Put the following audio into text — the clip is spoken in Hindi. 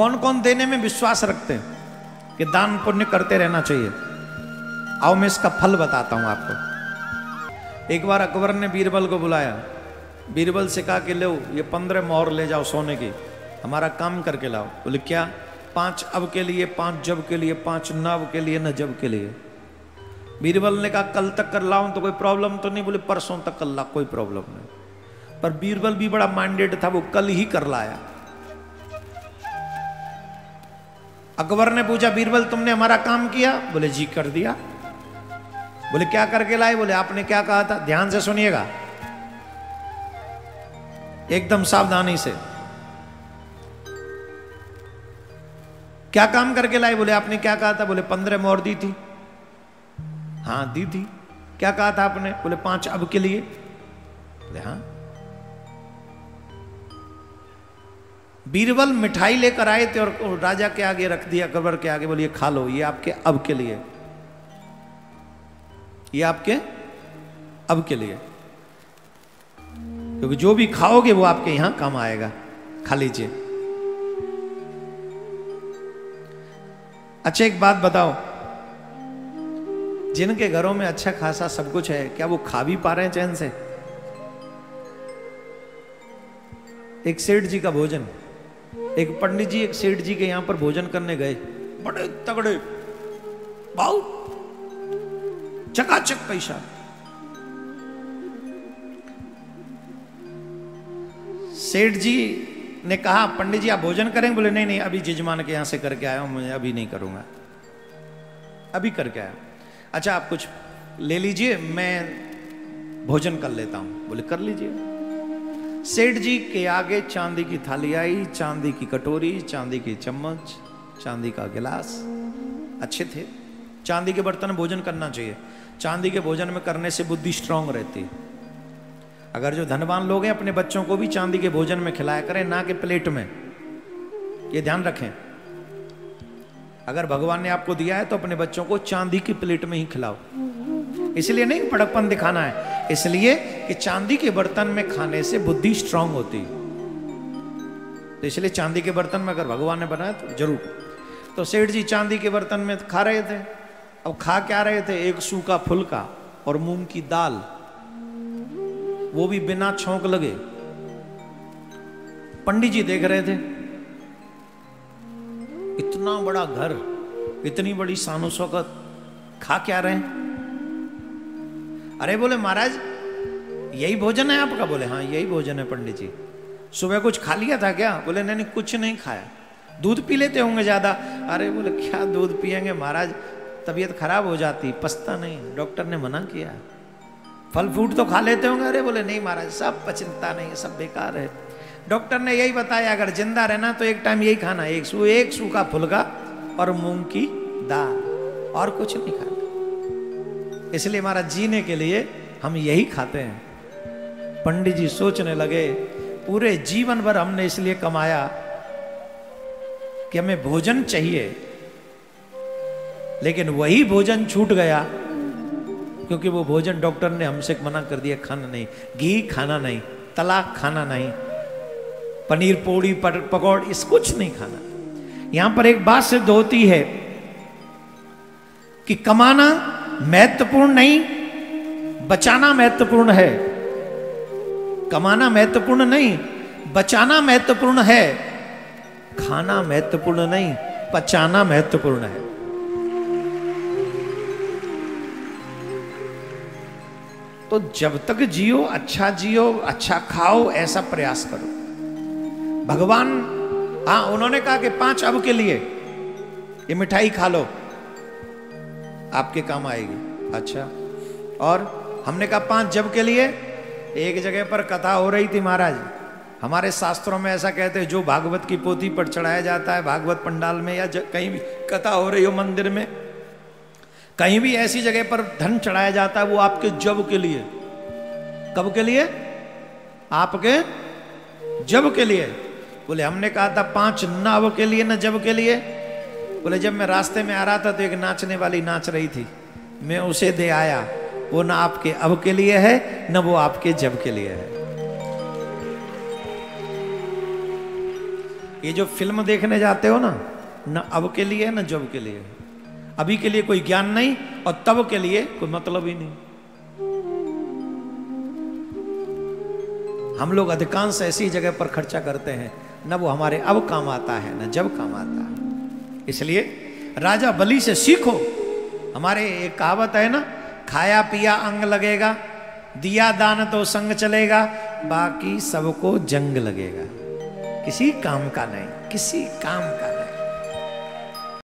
कौन कौन देने में विश्वास रखते हैं कि दान पुण्य करते रहना चाहिए। आओ मैं इसका फल बताता हूं आपको। एक बार अकबर ने बीरबल को बुलाया, बीरबल से कहा कि लो ये 15 मोहर ले जाओ सोने की, हमारा काम करके लाओ। बोले क्या? 5 अब के लिए, 5 जब के लिए, 5 नव के लिए, न जब के लिए। बीरबल ने कहा कल तक कर लाऊं तो कोई प्रॉब्लम तो नहीं? बोले परसों तक कर ला, कोई प्रॉब्लम नहीं। पर बीरबल भी बड़ा माइंडेड था, वो कल ही कर लाया। अकबर ने पूछा बीरबल तुमने हमारा काम किया? बोले जी कर दिया। बोले क्या करके लाए? बोले आपने क्या कहा था, ध्यान से सुनिएगा एकदम सावधानी से। क्या काम करके लाए? बोले आपने क्या कहा था? बोले 15 मोहर दी थी। हाँ दी थी। क्या कहा था आपने? बोले 5 अब के लिए। बोले हाँ। बीरबल मिठाई लेकर आए थे और राजा के आगे रख दिया, अकबर के आगे। बोले ये खा लो, ये आपके अब के लिए, ये आपके अब के लिए, क्योंकि जो भी खाओगे वो आपके यहां काम आएगा, खा लीजिए। अच्छा एक बात बताओ, जिनके घरों में अच्छा खासा सब कुछ है, क्या वो खा भी पा रहे हैं चैन से? एक सेठ जी का भोजन, एक पंडित जी एक सेठ जी के यहां पर भोजन करने गए, बड़े तगड़े भाव, चकाचक पैसा। सेठ जी ने कहा पंडित जी आप भोजन करेंगे? बोले नहीं नहीं, अभी जजमान के यहां से करके आया हूं, मैं अभी नहीं करूंगा, अभी करके आया। अच्छा आप कुछ ले लीजिए, मैं भोजन कर लेता हूं। बोले कर लीजिए। सेठ जी के आगे चांदी की थाली आई, चांदी की कटोरी, चांदी की चम्मच, चांदी का गिलास, अच्छे थे। चांदी के बर्तन में भोजन करना चाहिए, चांदी के भोजन में करने से बुद्धि स्ट्रांग रहती है। अगर जो धनवान लोग हैं अपने बच्चों को भी चांदी के भोजन में खिलाया करें, ना कि प्लेट में, ये ध्यान रखें। अगर भगवान ने आपको दिया है तो अपने बच्चों को चांदी की प्लेट में ही खिलाओ। इसलिए नहीं बड़कपन दिखाना है, इसलिए कि चांदी के बर्तन में खाने से बुद्धि स्ट्रांग होती है। तो इसलिए चांदी के बर्तन में अगर भगवान ने बनाया तो जरूर। तो सेठ जी चांदी के बर्तन में खा रहे थे। अब खा क्या रहे थे? एक सूखा फुल्का और मूंग की दाल, वो भी बिना छौंक लगे। पंडित जी देख रहे थे, इतना बड़ा घर, इतनी बड़ी शानो शौकत, खा क्या रहे हैं? अरे बोले महाराज यही भोजन है आपका? बोले हाँ यही भोजन है पंडित जी। सुबह कुछ खा लिया था क्या? बोले नहीं नहीं कुछ नहीं खाया। दूध पी लेते होंगे ज्यादा? अरे बोले क्या दूध पिएंगे महाराज, तबीयत खराब हो जाती, पछता नहीं, डॉक्टर ने मना किया। फल फ्रूट तो खा लेते होंगे? अरे बोले नहीं महाराज सब पचता नहीं, सब बेकार है, डॉक्टर ने यही बताया अगर जिंदा रहना तो एक टाइम यही खाना, एक सूखा फुल्का और मूंग की दाल, और कुछ नहीं खाना। इसलिए हमारा जीने के लिए हम यही खाते हैं। पंडित जी सोचने लगे पूरे जीवन भर हमने इसलिए कमाया कि हमें भोजन चाहिए, लेकिन वही भोजन छूट गया क्योंकि वो भोजन डॉक्टर ने हमसे मना कर दिया, खाना नहीं, घी खाना नहीं, तला खाना नहीं, पनीर पोड़ी पकौड़ इस कुछ नहीं खाना। यहां पर एक बात सिद्ध होती है कि कमाना महत्वपूर्ण नहीं, बचाना महत्वपूर्ण है। कमाना महत्वपूर्ण नहीं, बचाना महत्वपूर्ण है। खाना महत्वपूर्ण नहीं, पचाना महत्वपूर्ण है। तो जब तक जियो अच्छा खाओ, ऐसा प्रयास करो। भगवान हाँ उन्होंने कहा कि 5 अब के लिए ये मिठाई खा लो, आपके काम आएगी। अच्छा, और हमने कहा 5 जब के लिए। एक जगह पर कथा हो रही थी महाराज, हमारे शास्त्रों में ऐसा कहते हैं जो भागवत की पोथी पर चढ़ाया जाता है, भागवत पंडाल में या कहीं भी कथा हो रही हो मंदिर में, कहीं भी ऐसी जगह पर धन चढ़ाया जाता है, वो आपके जब के लिए। कब के लिए? आपके जब के लिए। बोले हमने कहा था 5 नव के लिए, न जब के लिए। बोले जब मैं रास्ते में आ रहा था तो एक नाचने वाली नाच रही थी, मैं उसे दे आया। वो ना आपके अब के लिए है, न वो आपके जब के लिए है। ये जो फिल्म देखने जाते हो ना, न अब के लिए न जब के लिए, अभी के लिए कोई ज्ञान नहीं और तब के लिए कोई मतलब ही नहीं। हम लोग अधिकांश ऐसी जगह पर खर्चा करते हैं, न वो हमारे अब काम आता है न जब काम आता है। इसलिए राजा बलि से सीखो। हमारे एक कहावत है ना, खाया पिया अंग लगेगा, दिया दान तो संग चलेगा, बाकी सबको जंग लगेगा। किसी काम का नहीं, किसी काम का